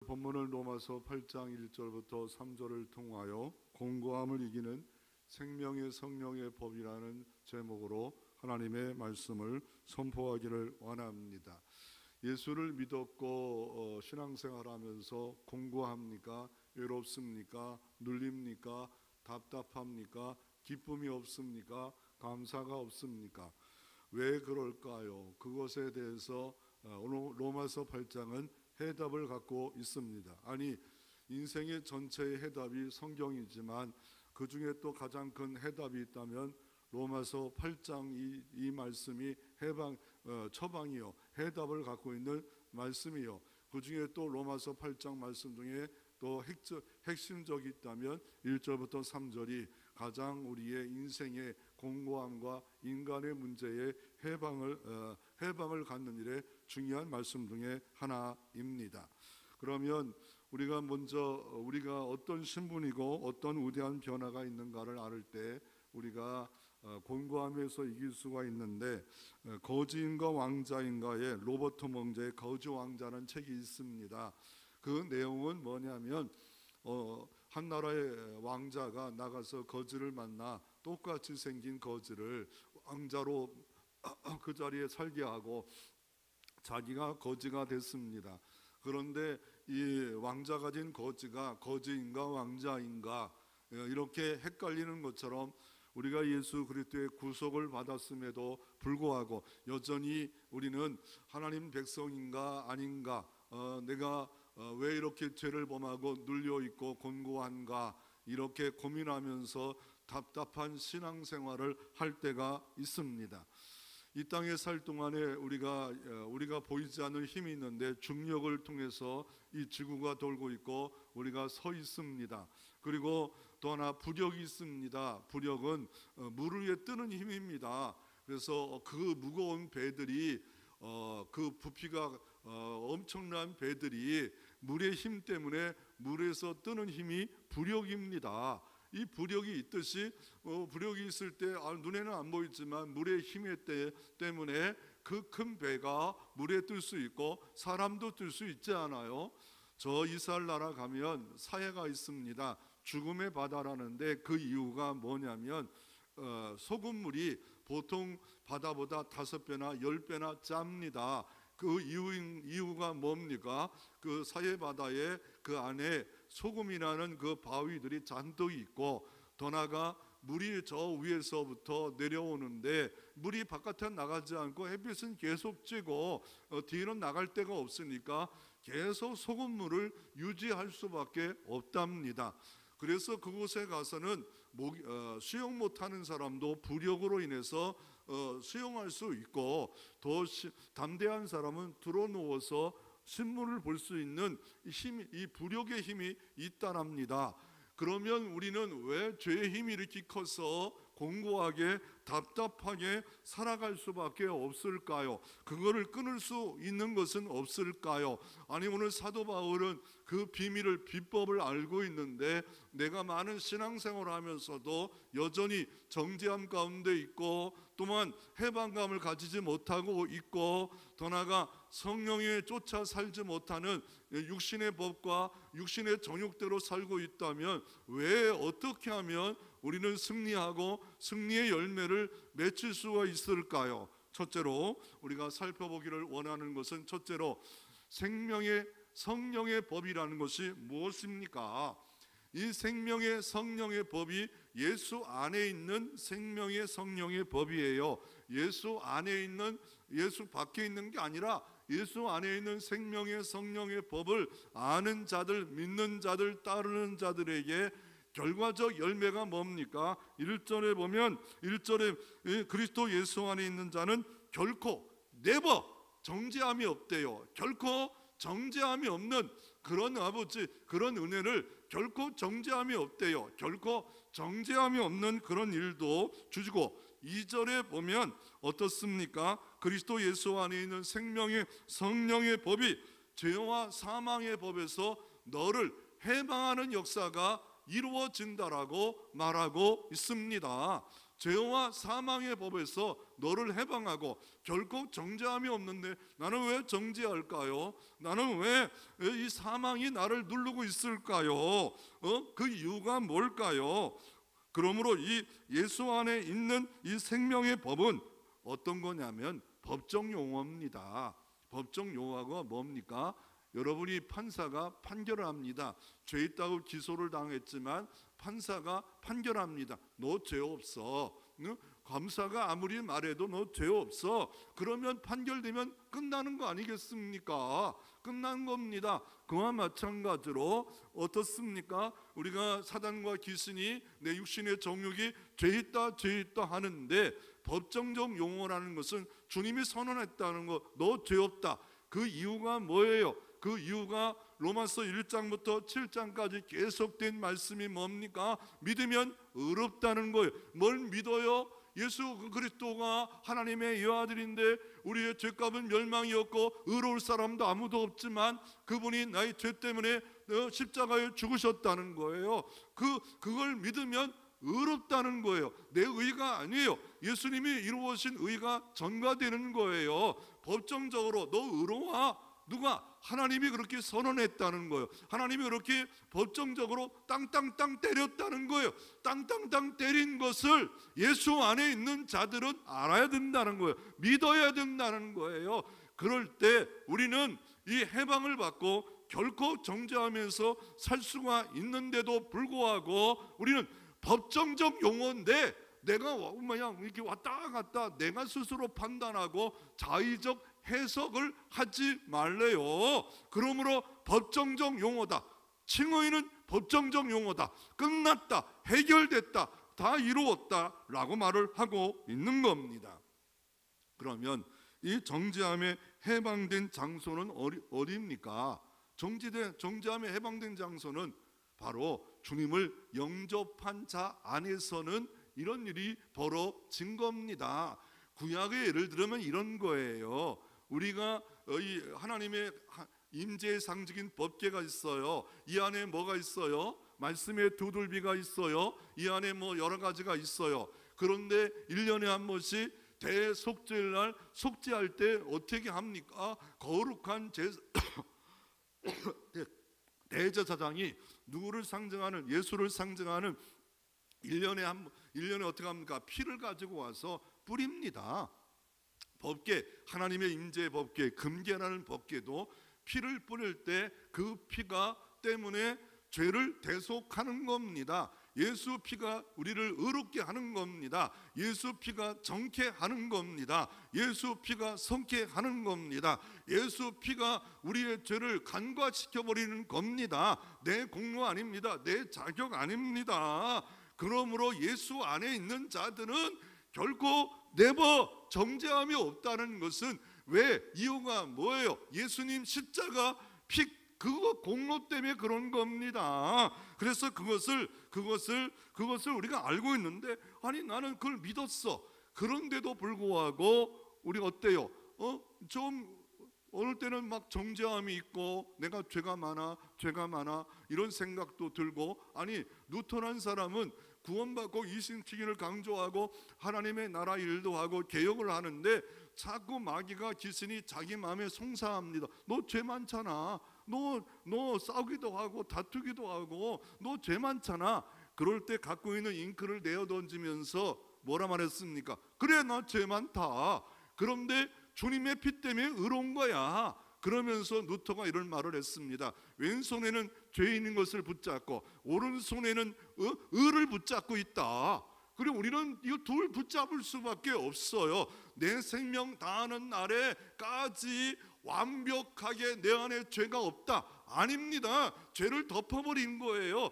본문은 로마서 8장 1절부터 3절을 통하여 공고함을 이기는 생명의 성령의 법이라는 제목으로 하나님의 말씀을 선포하기를 원합니다. 예수를 믿었고 신앙생활하면서 공고합니까? 외롭습니까? 눌립니까? 답답합니까? 기쁨이 없습니까? 감사가 없습니까? 왜 그럴까요? 그것에 대해서 오늘 로마서 8장은 해답을 갖고 있습니다. 아니, 인생의 전체의 해답이 성경이지만 그 중에 또 가장 큰 해답이 있다면 로마서 8장 이 말씀이 처방이요, 해답을 갖고 있는 말씀이요. 그 중에 또 로마서 8장 말씀 중에 또 핵심적이 있다면 1절부터 3절이 가장 우리의 인생의 공고함과 인간의 문제의 해방을 갖는 일에 중요한 말씀 중에 하나입니다. 그러면 우리가 먼저 우리가 어떤 신분이고 어떤 위대한 변화가 있는가를 알을 때 우리가 공고함에서 이길 수가 있는데, 거지인가 왕자인가의 로버트 멍자의 거지 왕자라는 책이 있습니다. 그 내용은 뭐냐면 한 나라의 왕자가 나가서 거지를 만나 똑같이 생긴 거지를 왕자로 그 자리에 살게 하고 자기가 거지가 됐습니다. 그런데 이 왕자 가진 거지가 거지인가 왕자인가 이렇게 헷갈리는 것처럼 우리가 예수 그리스도의 구속을 받았음에도 불구하고 여전히 우리는 하나님 백성인가 아닌가, 내가 왜 이렇게 죄를 범하고 눌려있고 곤고한가 이렇게 고민하면서 답답한 신앙생활을 할 때가 있습니다. 이 땅에 살 동안에 우리가 보이지 않는 힘이 있는데 중력을 통해서 이 지구가 돌고 있고 우리가 서 있습니다. 그리고 또 하나 부력이 있습니다. 부력은 물 위에 뜨는 힘입니다. 그래서 그 무거운 배들이 그 부피가 엄청난 배들이 물의 힘 때문에 물에서 뜨는 힘이 부력입니다. 이 부력이 있듯이 부력이 있을 때 눈에는 안 보이지만 물의 힘에 때문에 그 큰 배가 물에 뜰 수 있고 사람도 뜰 수 있지 않아요? 저 이스라엘 나라 가면 사해가 있습니다. 죽음의 바다라는데 그 이유가 뭐냐면 소금물이 보통 바다보다 5배나 10배나 짭니다. 그 이유가 뭡니까? 그 사해 바다에 그 안에 소금이라는 그 바위들이 잔뜩 있고, 더 나아가 물이 저 위에서부터 내려오는데 물이 바깥에 나가지 않고 햇빛은 계속 쬐고 뒤는 나갈 데가 없으니까 계속 소금물을 유지할 수밖에 없답니다. 그래서 그곳에 가서는 수영 못하는 사람도 부력으로 인해서 수영할 수 있고, 더 담대한 사람은 들어누워서 신문을 볼 수 있는 이 부력의 힘이 있다랍니다. 그러면 우리는 왜 죄의 힘이 이렇게 커서 공고하게 답답하게 살아갈 수밖에 없을까요? 그거를 끊을 수 있는 것은 없을까요? 아니, 오늘 사도 바울은 그 비법을 알고 있는데 내가 많은 신앙생활을 하면서도 여전히 정죄함 가운데 있고, 또한 해방감을 가지지 못하고 있고, 더 나아가 성령에 쫓아 살지 못하는 육신의 법과 육신의 정욕대로 살고 있다면 왜 어떻게 하면 우리는 승리하고 승리의 열매를 맺을 수가 있을까요? 첫째로 우리가 살펴보기를 원하는 것은, 첫째로 성령의 법이라는 것이 무엇입니까? 이 생명의 성령의 법이 예수 안에 있는 생명의 성령의 법이에요. 예수 안에 있는, 예수 밖에 있는 게 아니라 예수 안에 있는 생명의 성령의 법을 아는 자들, 믿는 자들, 따르는 자들에게 결과적 열매가 뭡니까? 1절에 보면 1절에 그리스도 예수 안에 있는 자는 결코 정죄함이 없대요. 결코 정죄함이 없는 그런 아버지, 그런 은혜를 결코 정죄함이 없대요. 결코 정죄함이 없는 그런 일도 주시고, 2절에 보면 어떻습니까? 그리스도 예수 안에 있는 생명의 성령의 법이 죄와 사망의 법에서 너를 해방하는 역사가 이루어진다라고 말하고 있습니다. 죄와 사망의 법에서 너를 해방하고 결코 정죄함이 없는데 나는 왜 정죄할까요? 나는 왜 이 사망이 나를 누르고 있을까요? 그 이유가 뭘까요? 그러므로 이 예수 안에 있는 이 생명의 법은 어떤 거냐면 법정 용어입니다. 법정 용어가 뭡니까? 여러분이 판사가 판결을 합니다. 죄 있다고 기소를 당했지만 판사가 판결합니다. 너 죄 없어. 검사가 아무리 말해도 너 죄 없어. 그러면 판결되면 끝나는 거 아니겠습니까? 끝난 겁니다. 그와 마찬가지로 어떻습니까? 우리가 사단과 귀신이 내 육신의 정욕이 죄 있다 하는데 법정적 용어라는 것은 주님이 선언했다는 거, 너 죄 없다. 그 이유가 뭐예요? 그 이유가 로마서 1장부터 7장까지 계속된 말씀이 뭡니까? 믿으면 의롭다는 거예요. 뭘 믿어요? 예수 그리스도가 하나님의 여아들인데 우리의 죄값은 멸망이었고 의로울 사람도 아무도 없지만 그분이 나의 죄 때문에 십자가에 죽으셨다는 거예요. 그걸 믿으면 의롭다는 거예요. 내 의가 아니에요. 예수님이 이루어진 의가 전가되는 거예요. 법정적으로 너 의로워. 누가? 하나님이 그렇게 선언했다는 거예요. 하나님이 그렇게 법정적으로 땅땅땅 때렸다는 거예요. 땅땅땅 때린 것을 예수 안에 있는 자들은 알아야 된다는 거예요. 믿어야 된다는 거예요. 그럴 때 우리는 이 해방을 받고 결코 정죄하면서 살 수가 있는데도 불구하고 우리는 법정적 용어인데 내가 그냥 이렇게 왔다 갔다 내가 스스로 판단하고 자의적 해석을 하지 말래요. 그러므로 법정적 용어다. 칭의는 법정적 용어다. 끝났다. 해결됐다. 다 이루었다 라고 말을 하고 있는 겁니다. 그러면 이 정죄함에 해방된 장소는 어디입니까? 정죄함에 해방된 장소는 바로 주님을 영접한 자 안에서는 이런 일이 벌어진 겁니다. 구약의 예를 들면 이런 거예요. 우리가 이 하나님의 임재의 상징인 법궤가 있어요. 이 안에 뭐가 있어요? 말씀의 두들비가 있어요. 이 안에 뭐 여러 가지가 있어요. 그런데 1년에 한 번씩 대속죄일 날 속죄할 때 어떻게 합니까? 거룩한 대제사장이 누구를 상징하는, 예수를 상징하는 1년에 어떻게 합니까? 피를 가지고 와서 뿌립니다. 법궤, 하나님의 임재의 법궤, 금궤라는 법궤도 피를 뿌릴 때 그 피가 때문에 죄를 대속하는 겁니다. 예수 피가 우리를 의롭게 하는 겁니다. 예수 피가 정케 하는 겁니다. 예수 피가 성케 하는 겁니다. 예수 피가 우리의 죄를 간과시켜 버리는 겁니다. 내 공로 아닙니다. 내 자격 아닙니다. 그러므로 예수 안에 있는 자들은 결코 네버 정죄함이 없다는 것은 왜? 이유가 뭐예요? 예수님 십자가 피 그거 공로 때문에 그런 겁니다. 그래서 그것을 우리가 알고 있는데 아니 나는 그걸 믿었어. 그런데도 불구하고 우리가 어때요? 좀 어느 때는 막 정죄함이 있고 내가 죄가 많아 이런 생각도 들고, 아니 누턴한 사람은 구원받고 이신치기를 강조하고 하나님의 나라 일도 하고 개혁을 하는데 자꾸 마귀가 귀신이 자기 마음에 송사합니다. 너 죄 많잖아. 너 싸우기도 하고 다투기도 하고 너 죄 많잖아. 그럴 때 갖고 있는 잉크를 내어 던지면서 뭐라 말했습니까? 그래 나 죄 많다. 그런데 주님의 피 때문에 의로운 거야. 그러면서 누터가 이런 말을 했습니다. 왼손에는 죄 있는 것을 붙잡고 오른손에는 의를 붙잡고 있다. 그리고 우리는 이 둘 붙잡을 수밖에 없어요. 내 생명 다하는 날에까지 완벽하게 내 안에 죄가 없다. 아닙니다. 죄를 덮어버린 거예요.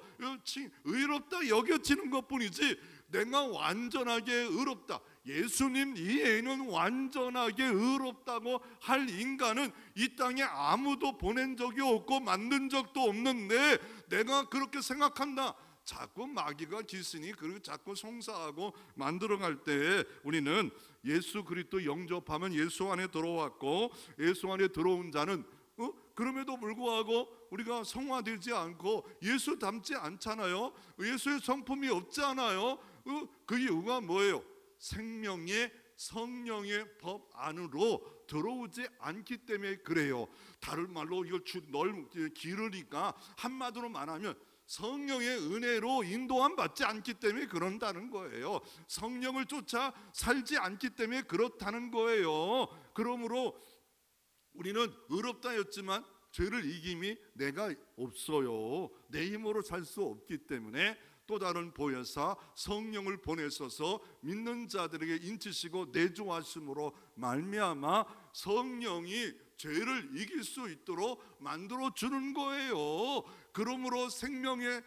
의롭다 여겨지는 것뿐이지 내가 완전하게 의롭다, 예수님 이외에는 완전하게 의롭다고 할 인간은 이 땅에 아무도 보낸 적이 없고 만든 적도 없는데 내가 그렇게 생각한다. 자꾸 마귀가 귀신이 그리고 자꾸 송사하고 만들어갈 때 우리는 예수 그리스도 영접하면 예수 안에 들어왔고, 예수 안에 들어온 자는 그럼에도 불구하고 우리가 성화되지 않고 예수 닮지 않잖아요. 예수의 성품이 없잖아요. 그 이유가 뭐예요? 생명의 성령의 법 안으로 들어오지 않기 때문에 그래요. 다른 말로 이걸 기르니까 한마디로 말하면 성령의 은혜로 인도함 받지 않기 때문에 그런다는 거예요. 성령을 쫓아 살지 않기 때문에 그렇다는 거예요. 그러므로 우리는 의롭다 했지만 죄를 이김이 내가 없어요. 내 힘으로 살 수 없기 때문에 또 다른 보혜사 성령을 보내셔서 믿는 자들에게 인치시고 내주하심으로 말미암아 성령이 죄를 이길 수 있도록 만들어 주는 거예요. 그러므로 생명의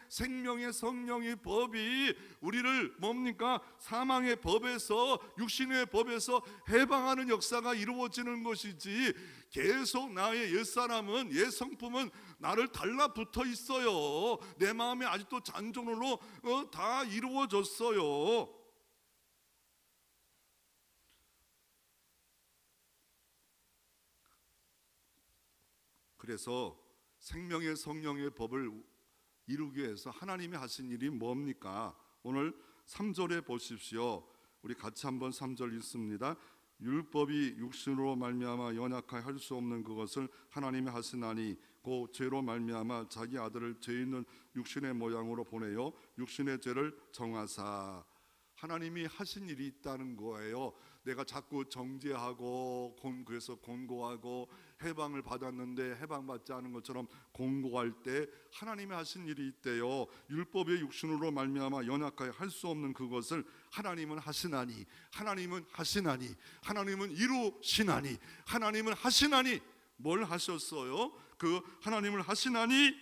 성령의 법이 우리를 뭡니까? 사망의 법에서, 육신의 법에서 해방하는 역사가 이루어지는 것이지, 계속 나의 옛사람은, 옛 성품은 나를 달라붙어 있어요. 내 마음에 아직도 잔존으로 다 이루어졌어요. 그래서 생명의 성령의 법을 이루기 위해서 하나님이 하신 일이 뭡니까? 오늘 3절에 보십시오. 우리 같이 한번 3절 읽습니다. 율법이 육신으로 말미암아 연약하여 할 수 없는 그것을 하나님이 하시나니 곧 죄로 말미암아 자기 아들을 죄 있는 육신의 모양으로 보내어 육신의 죄를 정하사. 하나님이 하신 일이 있다는 거예요. 내가 자꾸 정죄하고 그래서 권고하고 해방을 받았는데 해방받지 않은 것처럼 권고할 때 하나님이 하신 일이 있대요. 율법의 육신으로 말미암아 연약하여 할 수 없는 그것을 하나님은 하시나니, 하나님은 하시나니, 하나님은 이루시나니, 하나님은 하시나니. 뭘 하셨어요? 그 하나님을 하시나니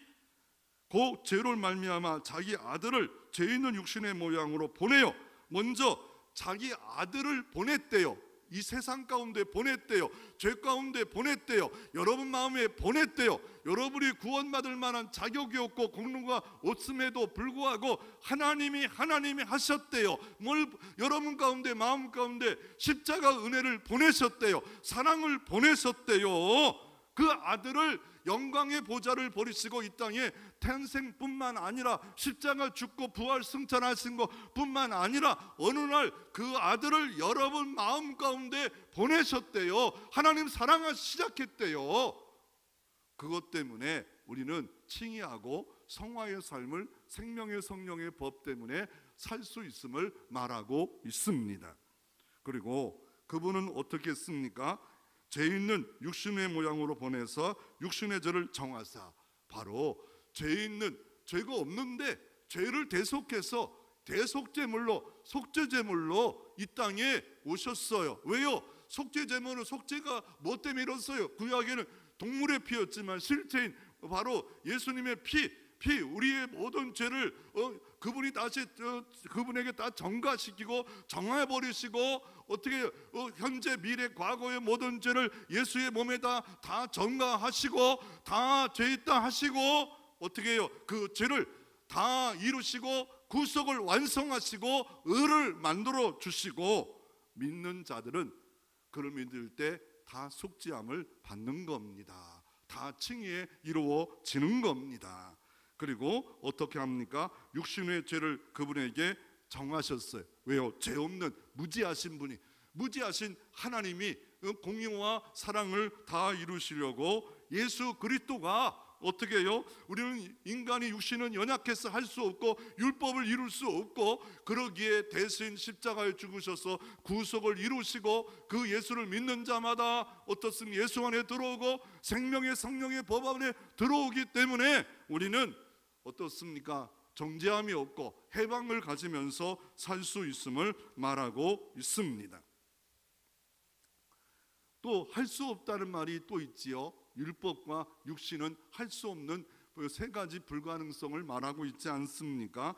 그 죄로 말미암아 자기 아들을 죄 있는 육신의 모양으로 보내요. 먼저 자기 아들을 보냈대요. 이 세상 가운데 보냈대요. 죄 가운데 보냈대요. 여러분 마음에 보냈대요. 여러분이 구원받을 만한 자격이 없고 공로가 없음에도 불구하고 하나님이 하셨대요. 뭘 여러분 가운데, 마음 가운데 십자가 은혜를 보내셨대요. 사랑을 보내셨대요. 그 아들을 영광의 보좌를 버리시고 이 땅에 탄생뿐만 아니라 십자가 죽고 부활 승천하신 것뿐만 아니라 어느 날 그 아들을 여러분 마음 가운데 보내셨대요. 하나님 사랑하기 시작했대요. 그것 때문에 우리는 칭의하고 성화의 삶을 생명의 성령의 법 때문에 살 수 있음을 말하고 있습니다. 그리고 그분은 어떻게 했습니까? 죄 있는 육신의 모양으로 보내서 육신의 죄를 정하사. 바로 죄 있는, 죄가 없는데 죄를 대속해서 대속제물로, 속죄제물로 이 땅에 오셨어요. 왜요? 속죄제물은 속죄가 뭐 때문에 이뤘어요? 구약에는 동물의 피였지만 실제인 바로 예수님의 피, 우리의 모든 죄를 그분이 다시 그분에게 다 정가시키고 정해버리시고 어떻게 현재 미래 과거의 모든 죄를 예수의 몸에다 다 정가하시고 다 죄 있다 하시고 어떻게 해요? 그 죄를 다 이루시고 구속을 완성하시고 의를 만들어 주시고 믿는 자들은 그를 믿을 때 다 속죄함을 받는 겁니다. 다 칭의에 이루어지는 겁니다. 그리고 어떻게 합니까? 육신의 죄를 그분에게 정하셨어요. 왜요? 죄 없는 무지하신 분이, 무지하신 하나님이 공의와 사랑을 다 이루시려고 예수 그리스도가 어떻게 해요? 우리는 인간이 육신은 연약해서 할 수 없고 율법을 이룰 수 없고 그러기에 대신 십자가에 죽으셔서 구속을 이루시고 그 예수를 믿는 자마다 어떻습니까? 예수 안에 들어오고 생명의 성령의 법 안에 들어오기 때문에 우리는 어떻습니까? 정죄함이 없고 해방을 가지면서 살 수 있음을 말하고 있습니다. 또 할 수 없다는 말이 또 있지요. 율법과 육신은 할 수 없는 세 가지 불가능성을 말하고 있지 않습니까?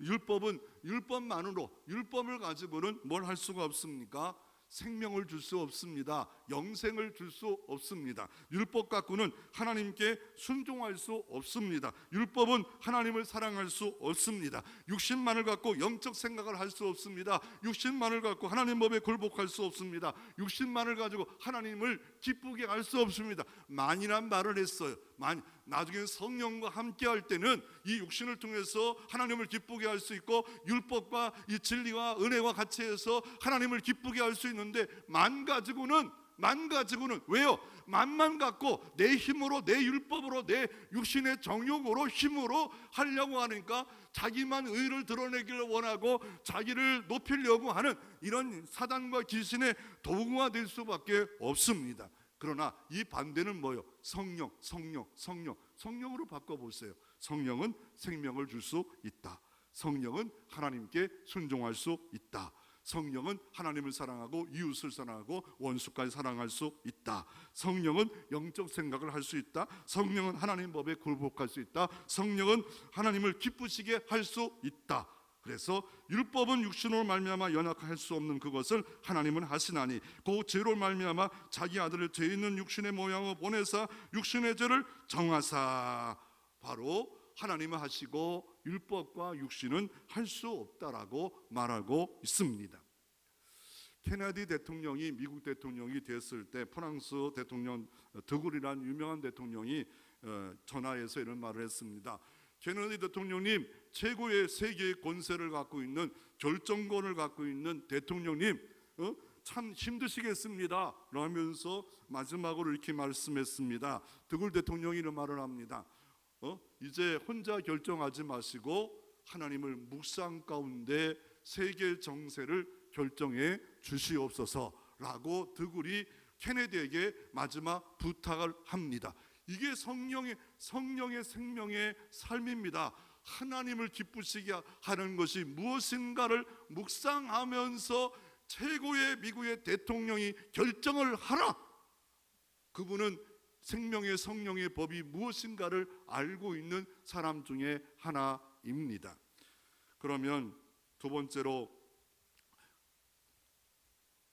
율법은 율법만으로, 율법을 가지고는 뭘 할 수가 없습니까? 생명을 줄 수 없습니다. 영생을 줄 수 없습니다. 율법 갖고는 하나님께 순종할 수 없습니다. 율법은 하나님을 사랑할 수 없습니다. 육신만을 갖고 영적 생각을 할 수 없습니다. 육신만을 갖고 하나님 법에 굴복할 수 없습니다. 육신만을 가지고 하나님을 기쁘게 할 수 없습니다. 만이란 말을 했어요. 나중에 성령과 함께 할 때는 이 육신을 통해서 하나님을 기쁘게 할 수 있고, 율법과 이 진리와 은혜와 같이 해서 하나님을 기쁘게 할 수 있는데, 만 가지고는 왜요? 만만 갖고 내 힘으로, 내 율법으로, 내 육신의 정욕으로, 힘으로 하려고 하니까 자기만 의를 드러내기를 원하고 자기를 높이려고 하는 이런 사단과 귀신의 도구가 될 수밖에 없습니다. 그러나 이 반대는 뭐예요? 성령으로 바꿔보세요. 성령은 생명을 줄 수 있다. 성령은 하나님께 순종할 수 있다. 성령은 하나님을 사랑하고 이웃을 사랑하고 원수까지 사랑할 수 있다. 성령은 영적 생각을 할 수 있다. 성령은 하나님 법에 굴복할 수 있다. 성령은 하나님을 기쁘시게 할 수 있다. 그래서 율법은 육신으로 말미암아 연약할 수 없는 그것을 하나님은 하시나니 그 죄로 말미암아 자기 아들을 죄 있는 육신의 모양으로 보내사 육신의 죄를 정하사. 바로 하나님은 하시고 율법과 육신은 할 수 없다라고 말하고 있습니다. 케네디 대통령이 미국 대통령이 됐을 때 프랑스 대통령 드골이라는 유명한 대통령이 전화해서 이런 말을 했습니다. 케네디 대통령님, 최고의 세계의 권세를 갖고 있는, 결정권을 갖고 있는 대통령님, 참 힘드시겠습니다 라면서 마지막으로 이렇게 말씀했습니다. 드골 대통령이 이런 말을 합니다. 이제 혼자 결정하지 마시고 하나님을 묵상 가운데 세계 정세를 결정해 주시옵소서라고 드골이 케네디에게 마지막 부탁을 합니다. 이게 성령의 생명의 삶입니다. 하나님을 기쁘시게 하는 것이 무엇인가를 묵상하면서 최고의 미국의 대통령이 결정을 하라. 그분은 생명의 성령의 법이 무엇인가를 알고 있는 사람 중에 하나입니다. 그러면 두 번째로,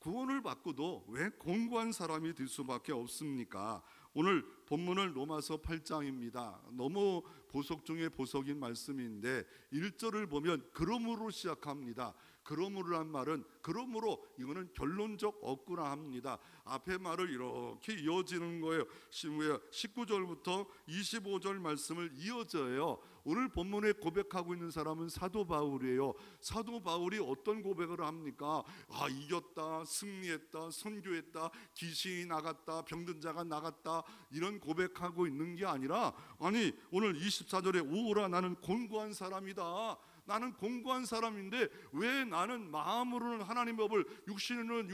구원을 받고도 왜 곤고한 사람이 될 수밖에 없습니까? 오늘 본문은 로마서 8장입니다. 너무 보석 중에 보석인 말씀인데 1절을 보면 그러므로 시작합니다. 그러므로란 말은, 그러므로 이거는 결론적 어구나 합니다. 앞에 말을 이렇게 이어지는 거예요. 19절부터 25절 말씀을 이어져요. 오늘 본문에 고백하고 있는 사람은 사도 바울이에요. 사도 바울이 어떤 고백을 합니까? 이겼다, 승리했다, 선교했다, 귀신이 나갔다, 병든 자가 나갔다, 이런 고백하고 있는 게 아니라, 아니 오늘 24절에 오라 나는 곤고한 사람이다. 나는 공고한 사람인데 왜 나는 마음으로는 하나님의 법을, 육신으로는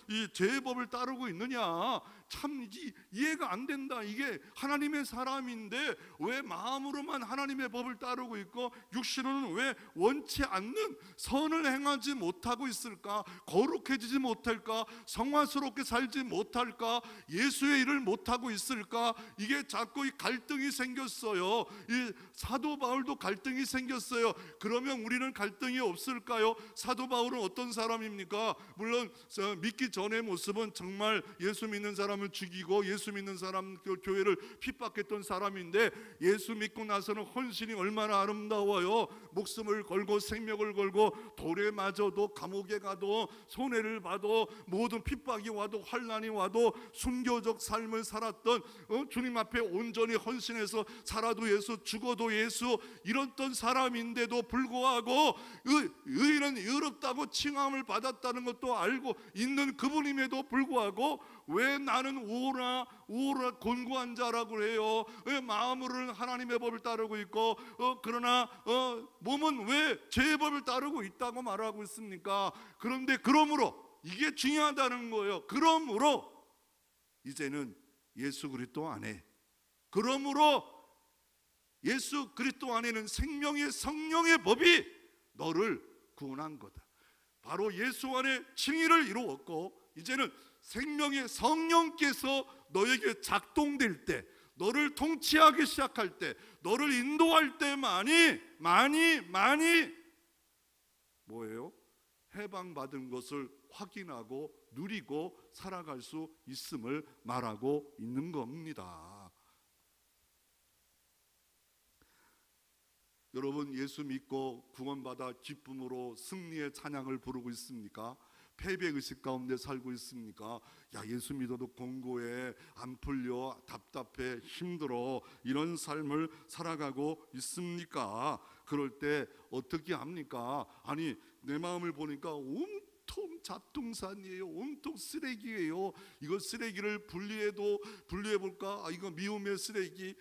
이 죄의 법을 따르고 있느냐? 참 이해가 안 된다. 이게 하나님의 사람인데 왜 마음으로만 하나님의 법을 따르고 있고 육신으로는 왜 원치 않는 선을 행하지 못하고 있을까? 거룩해지지 못할까? 성화스럽게 살지 못할까? 예수의 일을 못하고 있을까? 이게 자꾸 이 갈등이 생겼어요. 이 사도 바울도 갈등이 생겼어요. 그러면 우리는 갈등이 없을까요? 사도 바울은 어떤 사람입니까? 물론 믿기 전의 모습은 정말 예수 믿는 사람을 죽이고 예수 믿는 사람 교회를 핍박했던 사람인데, 예수 믿고 나서는 헌신이 얼마나 아름다워요. 목숨을 걸고 생명을 걸고 돌에 맞아도, 감옥에 가도, 손해를 봐도, 모든 핍박이 와도, 환난이 와도 순교적 삶을 살았던, 주님 앞에 온전히 헌신해서 살아도 예수, 죽어도 예수, 이랬던 사람인데도 불구하고 의인은 의롭다고 칭함을 받았다는 것도 알고 있는 그분임에도 불구하고 왜 나는 오라 곤고한 자라고 해요? 왜 마음으로는 하나님의 법을 따르고 있고 그러나 몸은 왜 죄의 법을 따르고 있다고 말하고 있습니까? 그런데 그러므로, 이게 중요하다는 거예요. 그러므로 이제는 예수 그리스도 안에, 그러므로 예수 그리스도 안에는 생명의 성령의 법이 너를 구원한 거다. 바로 예수 안에 칭의를 이루었고, 이제는 생명의 성령께서 너에게 작동될 때, 너를 통치하기 시작할 때, 너를 인도할 때만이 많이 뭐예요? 해방받은 것을 확인하고 누리고 살아갈 수 있음을 말하고 있는 겁니다. 여러분, 예수 믿고 구원받아 기쁨으로 승리의 찬양을 부르고 있습니까? 패배의식 가운데 살고 있습니까? 야, 예수 믿어도 공고해, 안 풀려, 답답해, 힘들어, 이런 삶을 살아가고 있습니까? 그럴 때 어떻게 합니까? 아니, 내 마음을 보니까 온통 잡동산이에요. 온통 쓰레기예요. 이거 쓰레기를 분리해볼까? 이거 미움의 쓰레기,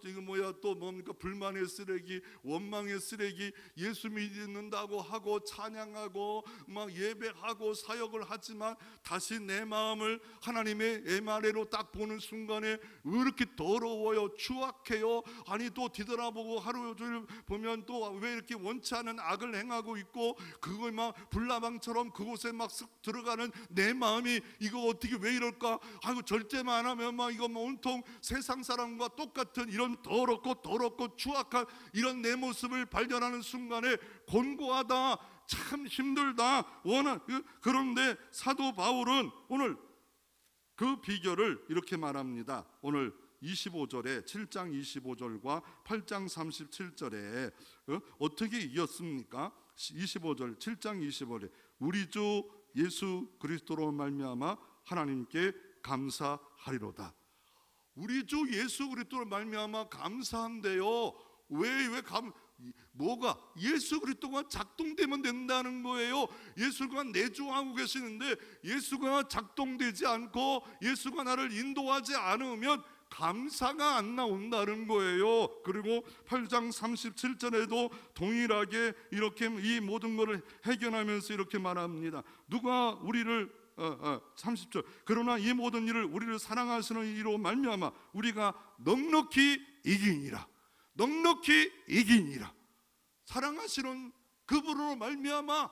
이거 뭐야, 또 뭡니까? 불만의 쓰레기, 원망의 쓰레기. 예수 믿는다고 하고 찬양하고 막 예배하고 사역을 하지만 다시 내 마음을 하나님의 MRA로 딱 보는 순간에 왜 이렇게 더러워요, 추악해요? 아니, 또 뒤돌아보고 하루 종일 보면 또 왜 이렇게 원치 않은 악을 행하고 있고, 그걸 막 불나방처럼 그곳에 막 쓱 들어가는 내 마음이 이거 어떻게 왜 이럴까? 아이고, 절제만 안 하면 막 이거 온통 세상 사람과 똑같은 이런 더럽고 추악한 이런 내 모습을 발견하는 순간에 곤고하다, 참 힘들다. 그런데 사도 바울은 오늘 그 비결을 이렇게 말합니다. 오늘 25절에 7장 25절과 8장 37절에 어떻게 이겼습니까? 25절 7장 25절에 우리 주 예수 그리스도로 말미암아 하나님께 감사하리로다. 우리 주 예수 그리스도로 말미암아 감사한데요. 뭐가 예수 그리스도가 작동되면 된다는 거예요. 예수가 내주하고 계시는데 예수가 작동되지 않고 예수가 나를 인도하지 않으면 감사가 안 나온다는 거예요. 그리고 8장 37절에도 동일하게 이렇게 이 모든 것을 해결하면서 이렇게 말합니다. 누가 우리를 30절 그러나 이 모든 일을 우리를 사랑하시는 이로 말미암아 우리가 넉넉히 이기니라. 넉넉히 이기니라. 사랑하시는 그분으로 말미암아,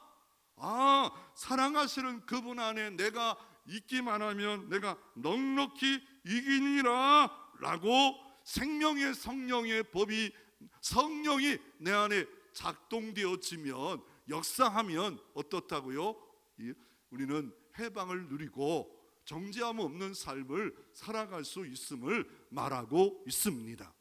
사랑하시는 그분 안에 내가 있기만 하면 내가 넉넉히 이기니라 라고 생명의 성령의 법이, 성령이 내 안에 작동되어지면, 역사하면 어떻다고요? 우리는 해방을 누리고 정죄함 없는 삶을 살아갈 수 있음을 말하고 있습니다.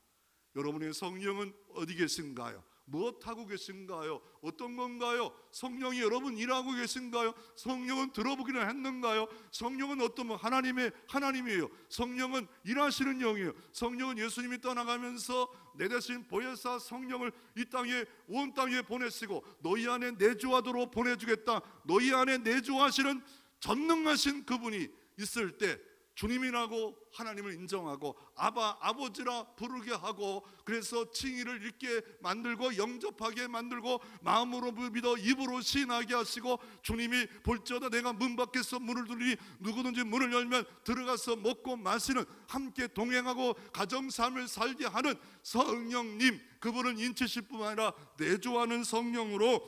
여러분의 성령은 어디 계신가요? 무엇하고 계신가요? 어떤 건가요? 성령이 여러분 일하고 계신가요? 성령은 들어보기는 했는가요? 성령은 어떤 하나님이에요. 성령은 일하시는 영이에요. 성령은 예수님이 떠나가면서 내 대신 보혜사 성령을 이 땅에, 온 땅에 보내시고 너희 안에 내주하도록 보내주겠다. 너희 안에 내주하시는 전능하신 그분이 있을 때 주님이라고 하나님을 인정하고 아버지라 부르게 하고, 그래서 칭의를 읽게 만들고 영접하게 만들고 마음으로 믿어 입으로 시인하게 하시고, 주님이 볼지어다 내가 문 밖에서 문을 두리니 누구든지 문을 열면 들어가서 먹고 마시는, 함께 동행하고 가정삶을 살게 하는 성령님, 그분은 인치실 뿐만 아니라 내주하는 성령으로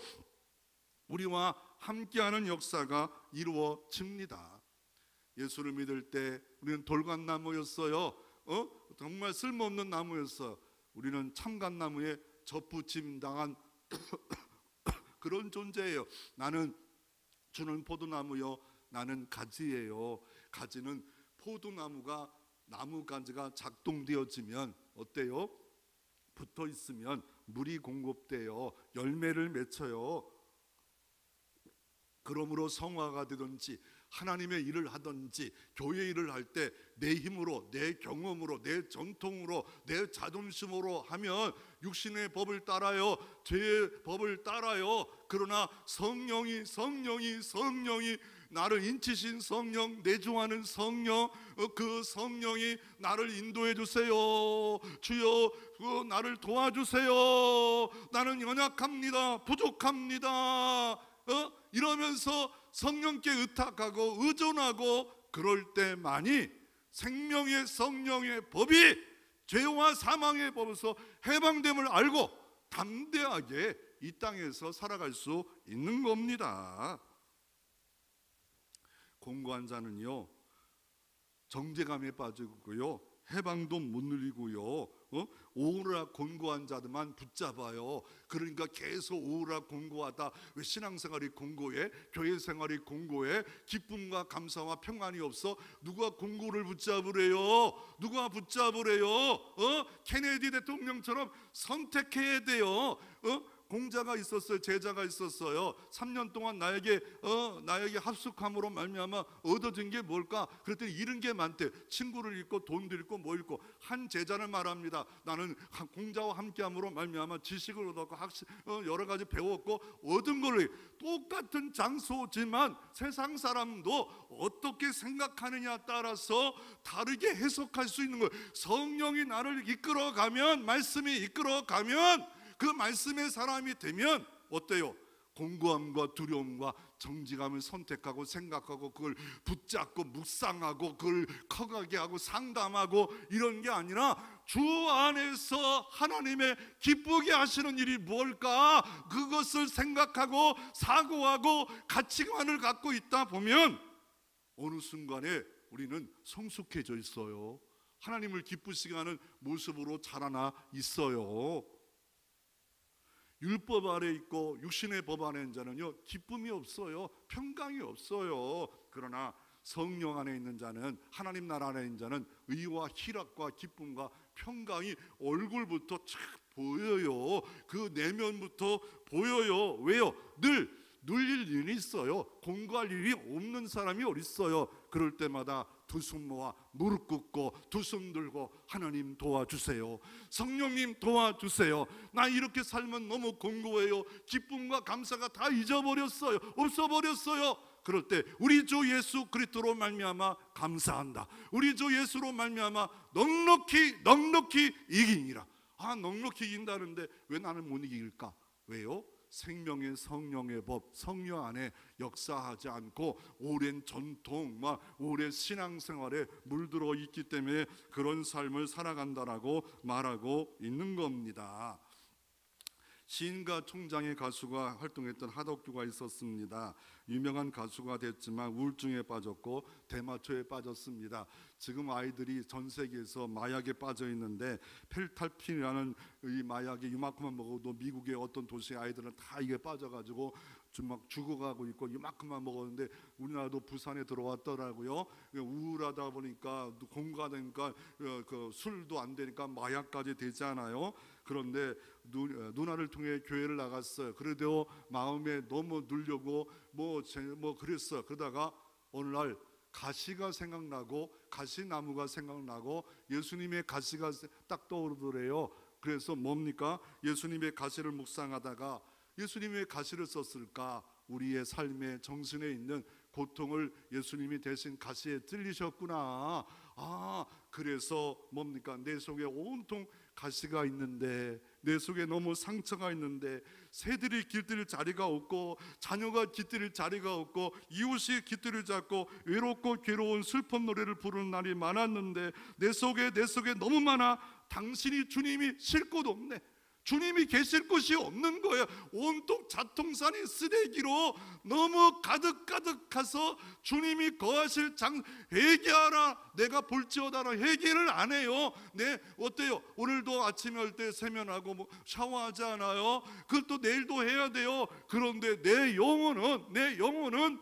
우리와 함께하는 역사가 이루어집니다. 예수를 믿을 때 우리는 돌갓나무였어요. 정말 쓸모없는 나무였어. 우리는 참갓나무에 접붙임 당한 그런 존재예요. 나는 주는 포도나무요, 나는 가지예요. 가지는 포도나무가, 나무가지가 작동되어지면 어때요? 붙어 있으면 물이 공급돼요. 열매를 맺혀요. 그러므로 성화가 되든지 하나님의 일을 하든지 교회 일을 할 때 내 힘으로, 내 경험으로, 내 전통으로, 내 자존심으로 하면 육신의 법을 따라요, 죄의 법을 따라요. 그러나 성령이 나를 인치신 성령, 내주하는 성령, 그 성령이 나를 인도해 주세요. 주여, 나를 도와주세요. 나는 연약합니다, 부족합니다. 이러면서 성령께 의탁하고 의존하고, 그럴 때만이 생명의 성령의 법이 죄와 사망의 법에서 해방됨을 알고 담대하게 이 땅에서 살아갈 수 있는 겁니다. 공고한 자는요, 정죄감에 빠지고요, 해방도 못 누리고요, 오르락 공고한 자들만 붙잡아요. 그러니까 계속 오르락 공고하다. 왜 신앙생활이 공고해? 교회 생활이 공고해? 기쁨과 감사와 평안이 없어? 누가 공고를 붙잡으래요? 누가 붙잡으래요? 케네디 대통령처럼 선택해야 돼요. 공자가 있었어요. 제자가 있었어요. 3년 동안 나에게 합숙함으로 말미암아 얻어진 게 뭘까? 그랬더니 잃은 게 많대. 친구를 잃고 돈도 잃고 뭐 잃고. 한 제자는 말합니다. 나는 공자와 함께함으로 말미암아 지식을 얻었고 여러 가지 배웠고 얻은 걸로. 똑같은 장소지만 세상 사람도 어떻게 생각하느냐 따라서 다르게 해석할 수 있는 거예요. 성령이 나를 이끌어가면, 말씀이 이끌어가면, 그 말씀의 사람이 되면 어때요? 공고함과 두려움과 정직함을 선택하고 생각하고 그걸 붙잡고 묵상하고 그걸 커가게 하고 상담하고 이런 게 아니라 주 안에서 하나님의 기쁘게 하시는 일이 뭘까? 그것을 생각하고 사고하고 가치관을 갖고 있다 보면 어느 순간에 우리는 성숙해져 있어요. 하나님을 기쁘시게 하는 모습으로 자라나 있어요. 율법 아래 있고 육신의 법 안에 있는 자는요 기쁨이 없어요. 평강이 없어요. 그러나 성령 안에 있는 자는, 하나님 나라 안에 있는 자는 의와 희락과 기쁨과 평강이 얼굴부터 착 보여요. 그 내면부터 보여요. 왜요? 늘 눌릴 일이 있어요. 공부할 일이 없는 사람이 어디 있어요? 그럴 때마다 두 손 모아 무릎 꿇고 두 손 들고 하나님 도와주세요. 성령님 도와주세요. 나 이렇게 살면 너무 공고해요. 기쁨과 감사가 다 잊어버렸어요. 없어버렸어요. 그럴 때 우리 주 예수 그리스도로 말미암아 감사한다. 우리 주 예수로 말미암아 넉넉히 이기니라. 넉넉히 이긴다는데 왜 나는 못 이길까? 왜요? 생명의 성령의 법, 성령 안에 역사하지 않고 오랜 전통, 오랜 신앙생활에 물들어 있기 때문에 그런 삶을 살아간다라고 말하고 있는 겁니다. 시인과 총장의 가수가 활동했던 하덕규가 있었습니다. 유명한 가수가 됐지만 우울증에 빠졌고 대마초에 빠졌습니다. 지금 아이들이 전 세계에서 마약에 빠져 있는데 펠탈핀이라는 이 마약이 이만큼만 먹어도 미국의 어떤 도시의 아이들은 다 이게 빠져가지고 막 죽어가고 있고 이만큼만 먹었는데 우리나라도 부산에 들어왔더라고요. 우울하다 보니까 공부하다 보니까 그 술도 안 되니까 마약까지 되잖아요. 그런데 누나를 통해 교회를 나갔어요. 그래도 마음에 너무 눌려고 뭐 그랬어. 그러다가 어느 날 가시가 생각나고 가시나무가 생각나고 예수님의 가시가 딱 떠오르더래요. 그래서 뭡니까? 예수님의 가시를 묵상하다가 예수님의 가시를 썼을까? 우리의 삶의 정신에 있는 고통을 예수님이 대신 가시에 찔리셨구나. 그래서 뭡니까? 내 속에 온통 가시가 있는데, 내 속에 너무 상처가 있는데, 새들이 깃들 자리가 없고 자녀가 깃들 자리가 없고 이웃이 깃들을 잡고 외롭고 괴로운 슬픈 노래를 부르는 날이 많았는데 내 속에 너무 많아. 당신이 주님이 쉴 곳 없네. 주님이 계실 곳이 없는 거예요. 온통 자통산이 쓰레기로 너무 가득가득해서 주님이 거하실 회개하라. 내가 볼지어다라. 회개를 안 해요. 어때요? 오늘도 아침에 올 때 세면하고 샤워하지 않아요? 그것도 내일도 해야 돼요. 그런데 내 영혼은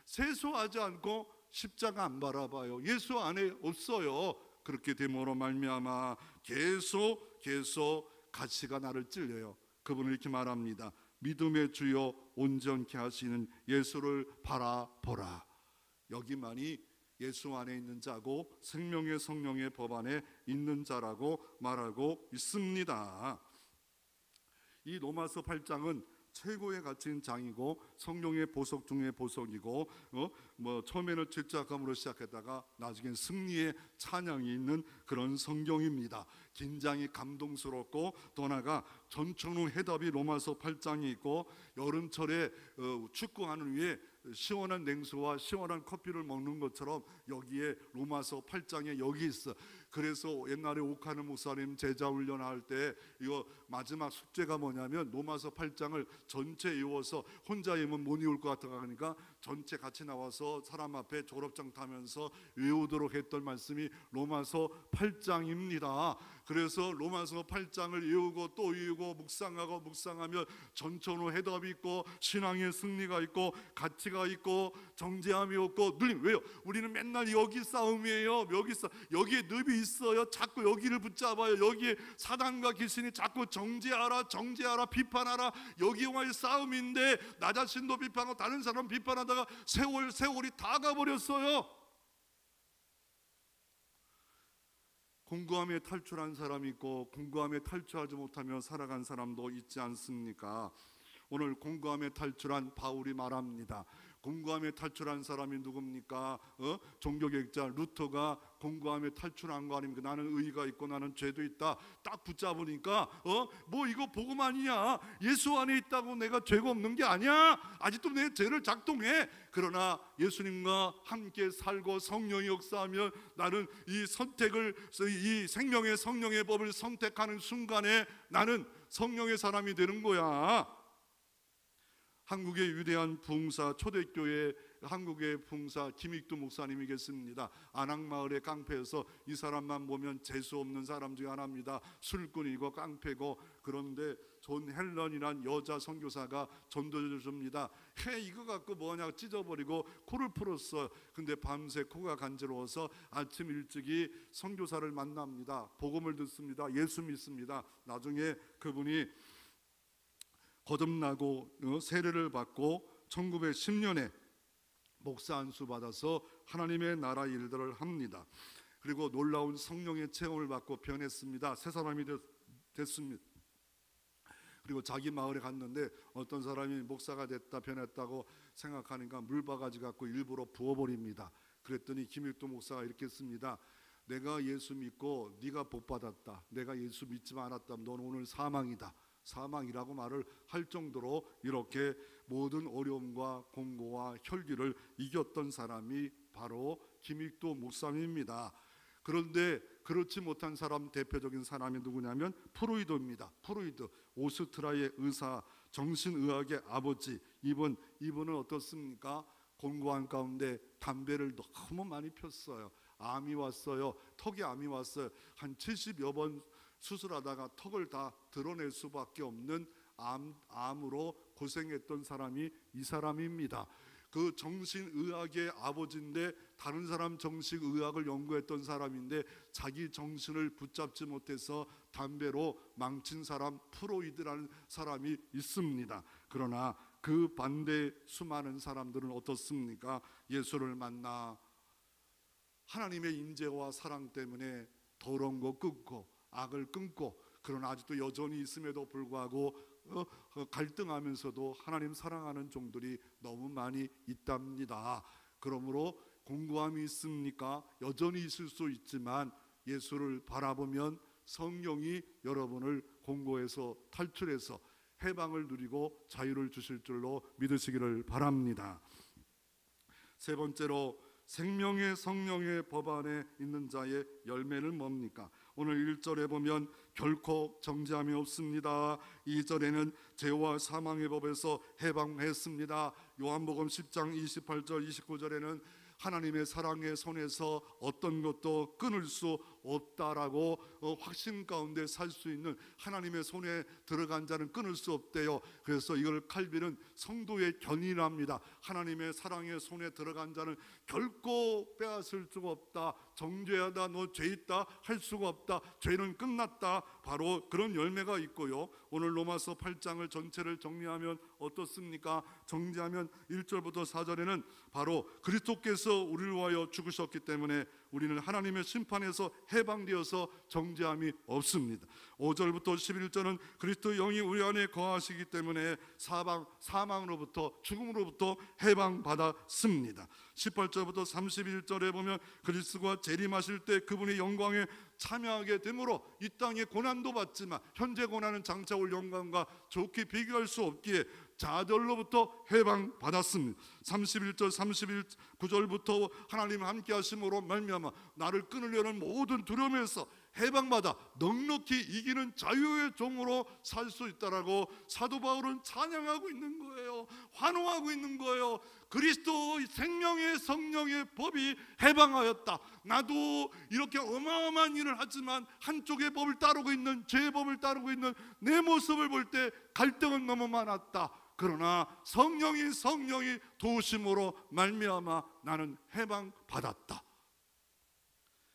세수하지 않고 십자가 안 바라봐요. 예수 안에 없어요. 그렇게 됨으로 말미암아 계속 가시가 나를 찔려요. 그분은 이렇게 말합니다. 믿음의 주여 온전케 하시는 예수를 바라보라. 여기만이 예수 안에 있는 자고 생명의 성령의 법 안에 있는 자라고 말하고 있습니다. 이 로마서 8장은 최고의 가치인 장이고 성령의 보석 중에 보석이고 처음에는 죄책감으로 시작했다가 나중엔 승리의 찬양이 있는 그런 성경입니다. 긴장이 감동스럽고 또 하나가 전천후 해답이 로마서 8장이 있고 여름철에 축구하는 위에 시원한 냉수와 시원한 커피를 먹는 것처럼 여기에 로마서 8장에 여기 있어. 그래서 옛날에 오카는 목사님 제자 훈련할 때 이거 마지막 숙제가 뭐냐면 로마서 8장을 전체 외워서 혼자 외우면 못 외울 것 같아 하니까 전체 같이 나와서 사람 앞에 졸업장 타면서 외우도록 했던 말씀이 로마서 8장입니다. 그래서 로마서 8장을 외우고 또 외우고 묵상하고 묵상하면 전천후 해답이 있고 신앙의 승리가 있고 가치가 있고 정죄함이 없고 눌림. 왜요? 우리는 맨날 여기 싸움이에요. 여기에 늪이 있어요. 자꾸 여기를 붙잡아요. 여기에 사단과 귀신이 자꾸 정죄하라 비판하라. 여기와의 싸움인데 나 자신도 비판하고 다른 사람 비판하다가 세월이 다 가버렸어요. 공고함에 탈출한 사람이 있고 공고함에 탈출하지 못하며 살아간 사람도 있지 않습니까? 오늘 공고함에 탈출한 바울이 말합니다. 공고함에 탈출한 사람이 누굽니까? 종교개혁자 루터가 공고함에 탈출한 거 아닙니까? 나는 의가 있고 나는 죄도 있다. 딱 붙잡으니까 뭐 이거 복음 아니냐? 예수 안에 있다고 내가 죄가 없는 게 아니야. 아직도 내 죄를 작동해. 그러나 예수님과 함께 살고 성령이 역사하면 나는 이 생명의 성령의 법을 선택하는 순간에 나는 성령의 사람이 되는 거야. 한국의 위대한 부흥사, 초대교회 한국의 부흥사 김익두 목사님이 계십니다. 안악마을의 깡패에서 이 사람만 보면 재수 없는 사람 중에 하나입니다. 술꾼이고 깡패고. 그런데 존 헬런이란 여자 선교사가 전도를 줍니다. 이거 갖고 뭐냐 찢어버리고 코를 풀었어요. 근데 밤새 코가 간지러워서 아침 일찍이 선교사를 만납니다. 복음을 듣습니다. 예수 믿습니다. 나중에 그분이 거듭나고 세례를 받고 1910년에 목사 안수 받아서 하나님의 나라 일들을 합니다. 그리고 놀라운 성령의 체험을 받고 변했습니다. 새 사람이 됐습니다. 그리고 자기 마을에 갔는데 어떤 사람이 목사가 됐다 변했다고 생각하니까 물바가지 갖고 일부러 부어버립니다. 그랬더니 김익두 목사가 이렇게 했습니다. 내가 예수 믿고 네가 복 받았다. 내가 예수 믿지 않았다면 너는 오늘 사망이다. 사망이라고 말을 할 정도로 이렇게 모든 어려움과 공고와 혈기를 이겼던 사람이 바로 김익두 목사님입니다. 그런데 그렇지 못한 사람 대표적인 사람이 누구냐면 프로이드입니다. 프로이드, 오스트리아의 의사, 정신의학의 아버지. 이분은 어떻습니까? 공고한 가운데 담배를 너무 많이 폈어요. 암이 왔어요. 턱에 암이 왔어요. 한 70여 번 수술하다가 턱을 다 드러낼 수밖에 없는 암으로 고생했던 사람이 이 사람입니다. 그 정신의학의 아버지인데 다른 사람 정신의학을 연구했던 사람인데 자기 정신을 붙잡지 못해서 담배로 망친 사람 프로이드라는 사람이 있습니다. 그러나 그 반대 수많은 사람들은 어떻습니까? 예수를 만나 하나님의 인재와 사랑 때문에 더러운 거 끊고 악을 끊고, 그러나 아직도 여전히 있음에도 불구하고 갈등하면서도 하나님 사랑하는 종들이 너무 많이 있답니다. 그러므로 공고함이 있습니까? 여전히 있을 수 있지만 예수를 바라보면 성령이 여러분을 공고에서 탈출해서 해방을 누리고 자유를 주실 줄로 믿으시기를 바랍니다. 세 번째로 생명의 성령의 법 안에 있는 자의 열매는 뭡니까? 오늘 1절에 보면 결코 정죄함이 없습니다. 2절에는 죄와 사망의 법에서 해방했습니다. 요한복음 10장 28절 29절에는 하나님의 사랑의 손에서 어떤 것도 끊을 수 없다라고 확신 가운데 살 수 있는, 하나님의 손에 들어간 자는 끊을 수 없대요. 그래서 이걸 칼빈은 성도의 견인합니다. 하나님의 사랑의 손에 들어간 자는 결코 빼앗을 수가 없다. 정죄하다, 너 죄 있다 할 수가 없다. 죄는 끝났다. 바로 그런 열매가 있고요. 오늘 로마서 8장을 전체를 정리하면 어떻습니까? 정리하면 1절부터 4절에는 바로 그리스도께서 우리를 위하여 죽으셨기 때문에 우리는 하나님의 심판에서 해방되어서 정죄함이 없습니다. 5절부터 11절은 그리스도 영이 우리 안에 거하시기 때문에 사망으로부터 죽음으로부터 해방받았습니다. 18절부터 31절에 보면 그리스도가 재림하실 때 그분의 영광에 참여하게 되므로 이 땅에 고난도 받지만 현재 고난은 장차 올 영광과 좋게 비교할 수 없기에 자들로부터 해방받았습니다. 31절 39절부터 하나님 함께 하심으로 말미암아 나를 끊으려는 모든 두려움에서 해방받아 넉넉히 이기는 자유의 종으로 살 수 있다라고 사도 바울은 찬양하고 있는 거예요. 환호하고 있는 거예요. 그리스도 생명의 성령의 법이 해방하였다. 나도 이렇게 어마어마한 일을 하지만 한쪽의 법을 따르고 있는, 죄의 법을 따르고 있는 내 모습을 볼 때 갈등은 너무 많았다. 그러나 성령이 도우심으로 말미암아 나는 해방받았다.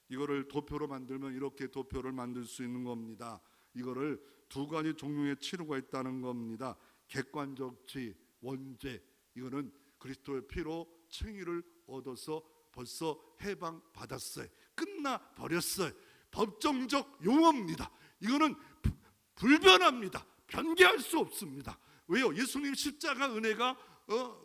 이거를 도표로 만들면 이렇게 도표를 만들 수 있는 겁니다. 이거를 두 가지 종류의 치료가 있다는 겁니다. 객관적 지, 원죄. 이거는 그리스도의 피로 칭의를 얻어서 벌써 해방받았어요. 끝나버렸어요. 법정적 용어입니다. 이거는 불변합니다. 변개할 수 없습니다. 왜요? 예수님 십자가 은혜가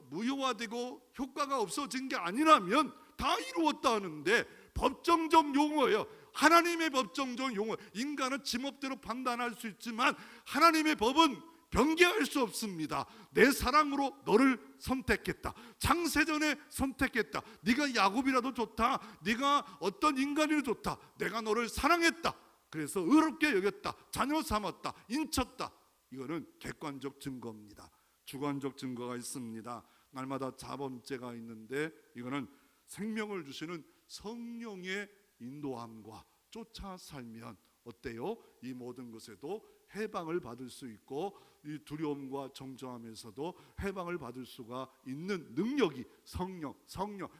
무효화되고 효과가 없어진 게 아니라면 다 이루었다 하는데 법정적 용어예요. 하나님의 법정적 용어. 인간은 지법대로 판단할 수 있지만 하나님의 법은 변개할 수 없습니다. 내 사랑으로 너를 선택했다. 창세전에 선택했다. 네가 야곱이라도 좋다. 네가 어떤 인간이라도 좋다. 내가 너를 사랑했다. 그래서 의롭게 여겼다. 자녀 삼았다. 인쳤다. 이거는 객관적 증거입니다. 주관적 증거가 있습니다. 날마다 자범죄가 있는데 이거는 생명을 주시는 성령의 인도함과 쫓아 살면 어때요? 이 모든 것에도 해방을 받을 수 있고 이 두려움과 정죄함에서도 해방을 받을 수가 있는 능력이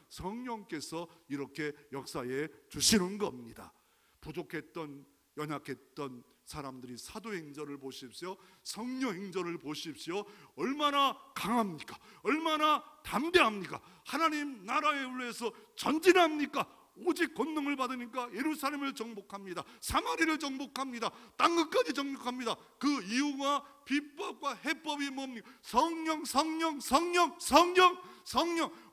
성령께서 이렇게 역사해 주시는 겁니다. 부족했던, 연약했던 사람들이 사도행전을 보십시오. 성령행전을 보십시오. 얼마나 강합니까? 얼마나 담대합니까? 하나님 나라에 위해서 전진합니까? 오직 권능을 받으니까 예루살렘을 정복합니다. 사마리를 정복합니다. 땅끝까지 정복합니다. 그 이유가 비법과 해법이 뭡니까? 성령.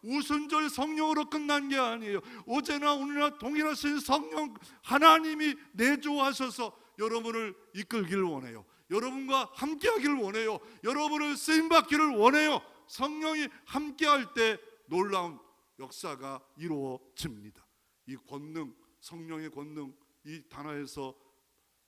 우순절 성령으로 끝난 게 아니에요. 어제나 오늘나 동일하신 성령 하나님이 내주하셔서 여러분을 이끌기를 원해요. 여러분과 함께하기를 원해요. 여러분을 쓰임받기를 원해요. 성령이 함께할 때 놀라운 역사가 이루어집니다. 이 권능, 성령의 권능, 이 단어에서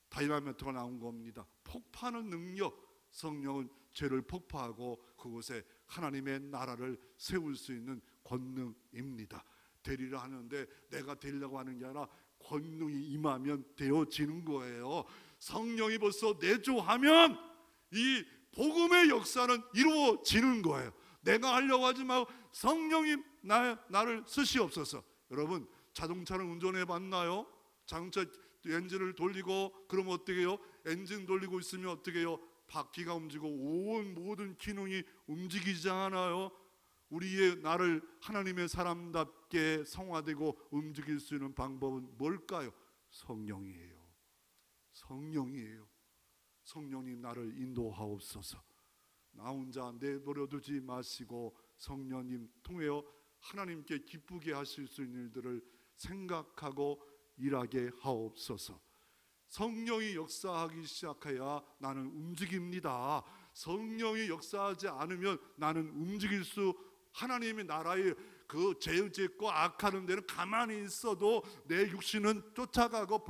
다이나미트가 나온 겁니다. 폭파하는 능력. 성령은 죄를 폭파하고 그곳에 하나님의 나라를 세울 수 있는 권능입니다. 되리라 하는데 내가 되려고 하는 게 아니라 권능이 임하면 되어지는 거예요. 성령이 벌써 내주하면 이 복음의 역사는 이루어지는 거예요. 내가 하려고 하지 말고 성령이 나를 쓰시옵소서. 여러분 자동차를 운전해 봤나요? 자동차 엔진을 돌리고 그러면 어떻게 해요? 엔진 돌리고 있으면 어떻게 해요? 바퀴가 움직이고 온 모든 기능이 움직이지 않아요? 우리의 나를 하나님의 사람답게 성화되고 움직일 수 있는 방법은 뭘까요? 성령이에요. 성령님 나를 인도하옵소서. 나 혼자 내버려두지 마시고 성령님 통하여 하나님께 기쁘게 하실 수 있는 일들을 생각하고 일하게 하옵소서. 성령이 역사하기 시작해야 나는 움직입니다. 성령이 역사하지 않으면 나는 움직일 수, 하나님의 나라의 그 죄짓고 악하는 데는 가만히 있어도 내 육신은 쫓아가고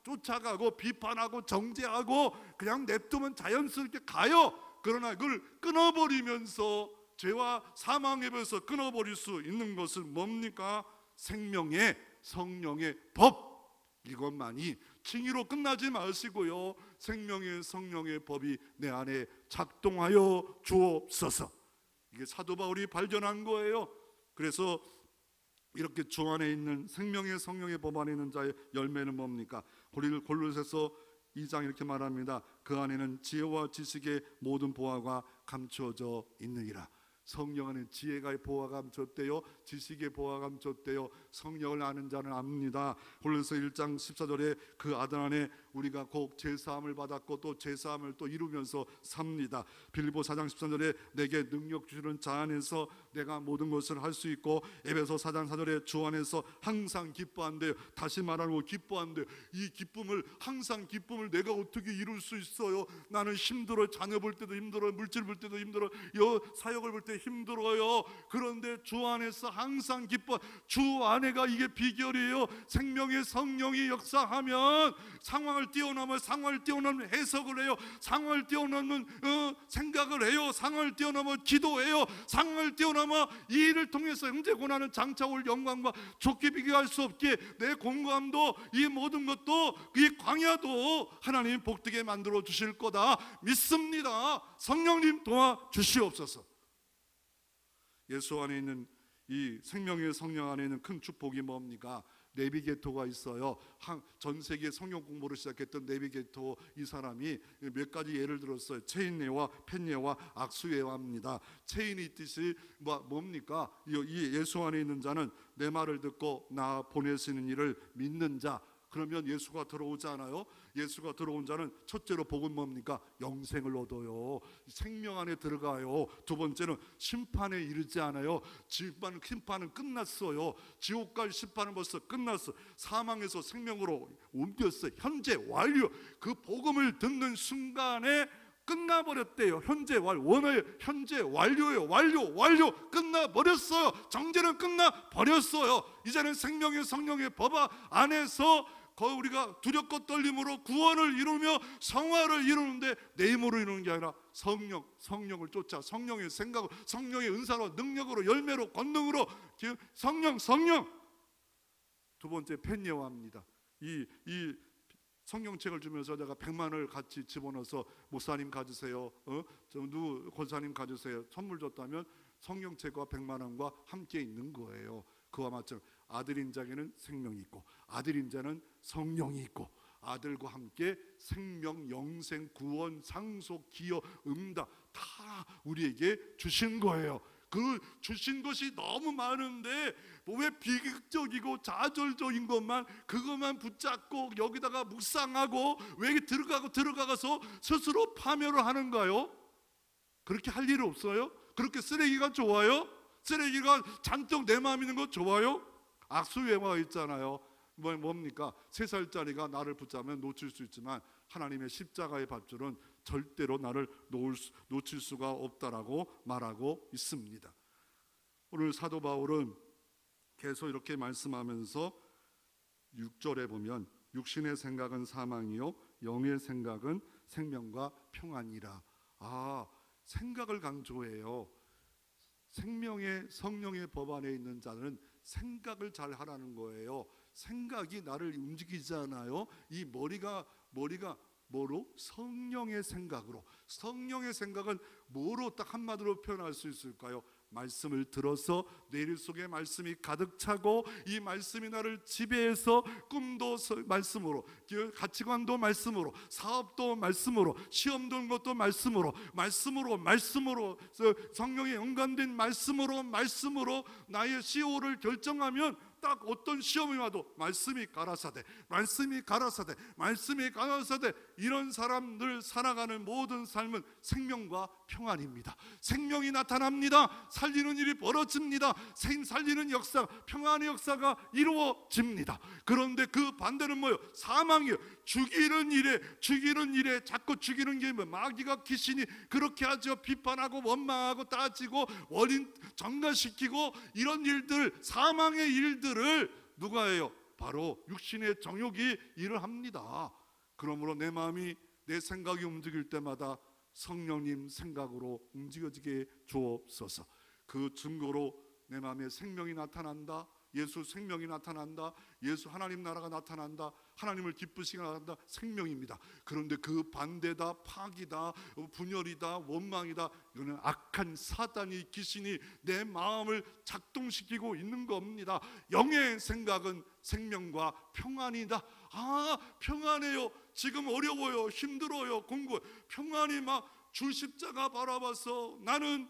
쫓아가고 비판하고 정죄하고 그냥 냅두면 자연스럽게 가요. 그러나 그걸 끊어버리면서 죄와 사망에 비해서 끊어버릴 수 있는 것은 뭡니까? 생명의 성령의 법. 이것만이 칭의로 끝나지 마시고요. 생명의 성령의 법이 내 안에 작동하여 주옵소서. 이게 사도 바울이 발견한 거예요. 그래서 이렇게 주 안에 있는 생명의 성령의 법 안에 있는 자의 열매는 뭡니까? 골로새서 2장 이렇게 말합니다. 그 안에는 지혜와 지식의 모든 보화가 감추어져 있느니라. 성령 안에 지혜가 보화가 감췄대요. 지식의 보화가 감췄대요. 성령을 아는 자는 압니다. 골로새 1장 14절에 그 아들 안에 우리가 곧 죄사함을 받았고 또 죄사함을 또 이루면서 삽니다. 빌립보 4장 13절에 내게 능력 주시는 자 안에서 내가 모든 것을 할 수 있고 에베소 4장 4절에 주 안에서 항상 기뻐한대요. 다시 말하고 기뻐한대요. 이 기쁨을 항상 기쁨을 내가 어떻게 이룰 수 있어요? 나는 힘들어. 자녀 볼 때도 힘들어. 물질 볼 때도 힘들어. 사역을 볼 때 힘들어요. 그런데 주 안에서 항상 기뻐. 주 아내가 이게 비결이에요. 생명의 성령이 역사하면 상황을 뛰어넘는 해석을 해요. 상황을 뛰어넘는 생각을 해요. 상황을 뛰어넘어 기도해요. 상황을 뛰어넘어 이 일을 통해서 형제 고난은 장차 올 영광과 좋게 비교할 수 없기에 내 공고함도 이 모든 것도 이 광야도 하나님 복되게 만들어 주실 거다 믿습니다. 성령님 도와주시옵소서. 예수 안에 있는 이 생명의 성령 안에 있는 큰 축복이 뭡니까? 내비게이터가 있어요. 전 세계 성경 공부를 시작했던 내비게이터 이 사람이 몇 가지 예를 들었어요. 체인예와 펜예와 악수예화입니다. 체인이 있듯이 뭡니까? 이 예수 안에 있는 자는 내 말을 듣고 나 보내시는 이를 믿는 자. 그러면 예수가 들어오잖아요. 예수가 들어온 자는 첫째로 복은 뭡니까? 영생을 얻어요. 생명 안에 들어가요. 두 번째는 심판에 이르지 않아요. 심판은 끝났어요. 지옥 갈 심판은 벌써 끝났어. 사망에서 생명으로 옮겼어요. 현재 완료. 그 복음을 듣는 순간에 끝나버렸대요. 현재 완료예요. 완료 끝나버렸어요. 정죄는 끝나버렸어요. 이제는 생명의 성령의 법 안에서 우리가 두렵고 떨림으로 구원을 이루며 성화를 이루는데 내 힘으로 이루는 게 아니라 성령을 쫓아 성령의 생각, 성령의 은사로 능력으로 열매로 권능으로 성령. 두 번째 펜예화입니다. 이 성경책을 주면서 내가 100만을 같이 집어넣어서 목사님 가지세요, 권사님 가지세요 선물 줬다면 성경책과 100만 원과 함께 있는 거예요. 그와 마찬가지로 아들인 자에게는 생명이 있고 아들인 자는 성령이 있고 아들과 함께 생명, 영생, 구원, 상속, 기여, 응답 다 우리에게 주신 거예요. 그 주신 것이 너무 많은데 왜 비극적이고 좌절적인 그것만 붙잡고 여기다가 묵상하고 왜 들어가서 스스로 파멸을 하는가요? 그렇게 할 일 없어요? 그렇게 쓰레기가 좋아요? 쓰레기가 잔뜩 내 마음 있는 거 좋아요? 악수예화 있잖아요. 뭡니까? 3살짜리가 나를 붙잡으면 놓칠 수 있지만 하나님의 십자가의 밧줄은 절대로 나를 놓칠 수가 없다라고 말하고 있습니다. 오늘 사도 바울은 계속 이렇게 말씀하면서 6절에 보면 육신의 생각은 사망이요 영의 생각은 생명과 평안이라. 생각을 강조해요. 생명의 성령의 법 안에 있는 자는 생각을 잘 하라는 거예요. 생각이 나를 움직이잖아요. 이 머리가 뭐로? 성령의 생각으로. 성령의 생각은 뭐로 딱 한마디로 표현할 수 있을까요? 말씀을 들어서 뇌리 속에 말씀이 가득 차고 이 말씀이 나를 지배해서 꿈도 말씀으로, 가치관도 말씀으로, 사업도 말씀으로, 시험 든 것도 말씀으로 성령에 연관된 말씀으로 나의 CEO를 결정하면 딱 어떤 시험이 와도 말씀이 가라사대 이런 사람들 살아가는 모든 삶은 생명과 평안입니다. 생명이 나타납니다. 살리는 일이 벌어집니다. 살리는 역사, 평안의 역사가 이루어집니다. 그런데 그 반대는 뭐예요? 사망이에요. 죽이는 일에 자꾸 죽이는 게 마귀가 귀신이 그렇게 하죠. 비판하고 원망하고 따지고 원인 전가시키고 이런 일들, 사망의 일들을 누가 해요? 바로 육신의 정욕이 일을 합니다. 그러므로 내 마음이, 내 생각이 움직일 때마다 성령님 생각으로 움직여지게 주옵소서. 그 증거로 내 마음에 생명이 나타난다. 예수 생명이 나타난다. 예수 하나님 나라가 나타난다. 하나님을 기쁘시게 나타난다. 생명입니다. 그런데 그 반대다, 파기다, 분열이다, 원망이다, 이거는 악한 사단이, 귀신이 내 마음을 작동시키고 있는 겁니다. 영의 생각은 생명과 평안이다. 평안해요. 지금 어려워요. 힘들어요. 공부. 평안이 주 십자가 바라봐서 나는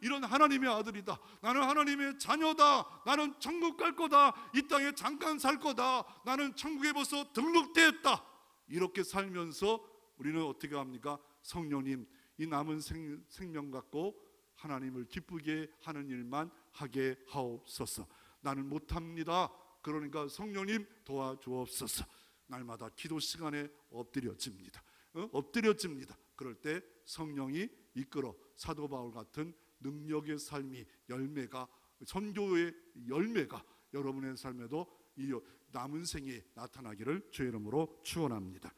이런 하나님의 아들이다. 나는 하나님의 자녀다. 나는 천국 갈 거다. 이 땅에 잠깐 살 거다. 나는 천국에 벌써 등록되었다. 이렇게 살면서 우리는 어떻게 합니까? 성령님, 이 남은 생명 갖고 하나님을 기쁘게 하는 일만 하게 하옵소서. 나는 못합니다. 그러니까 성령님 도와주옵소서. 날마다 기도 시간에 엎드려집니다. 그럴 때 성령이 이끌어 사도 바울 같은 능력의 삶이, 열매가, 선교의 열매가 여러분의 삶에도 이 남은 생이 나타나기를 주의 이름으로 축원합니다.